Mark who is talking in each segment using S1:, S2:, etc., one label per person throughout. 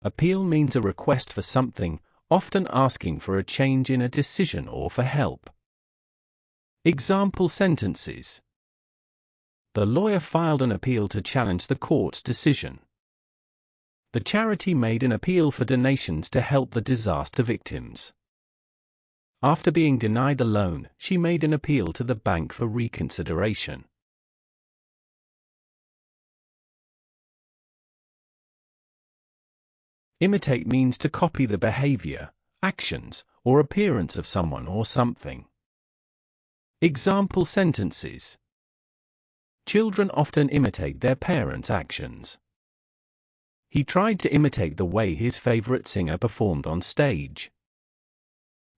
S1: Appeal means a request for something, often asking for a change in a decision or for help. Example sentences. The lawyer filed an appeal to challenge the court's decision. The charity made an appeal for donations to help the disaster victims. After being denied the loan, she made an appeal to the bank for reconsideration. Imitate means to copy the behavior, actions, or appearance of someone or something. Example sentences. Children often imitate their parents' actions. He tried to imitate the way his favorite singer performed on stage.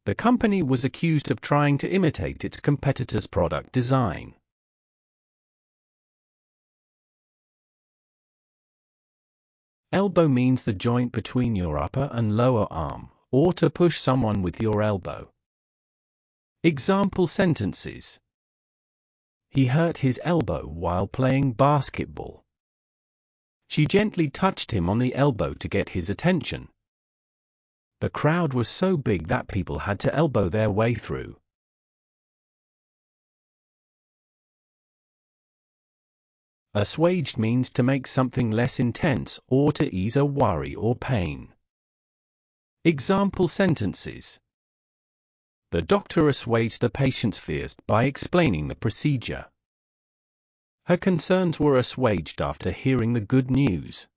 S1: The company was accused of trying to imitate its competitor's product design. Elbow means the joint between your upper and lower arm, or to push someone with your elbow. Example sentences. He hurt his elbow while playing basketball. She gently touched him on the elbow to get his attention. The crowd was so big that people had to elbow their way through. Assuaged means to make something less intense or to ease a worry or pain. Example sentences. The doctor assuaged the patient's fears by explaining the procedure. Her concerns were assuaged after hearing the good news.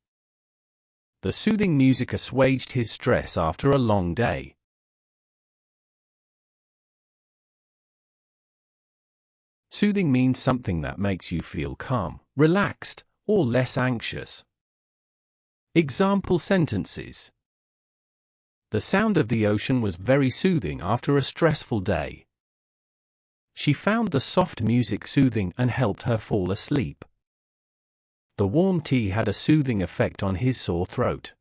S1: The soothing music assuaged his stress after a long day. Soothing means something that makes you feel calm, relaxed, or less anxious. Example sentences. The sound of the ocean was very soothing after a stressful day. She found the soft music soothing and helped her fall asleep. The warm tea had a soothing effect on his sore throat.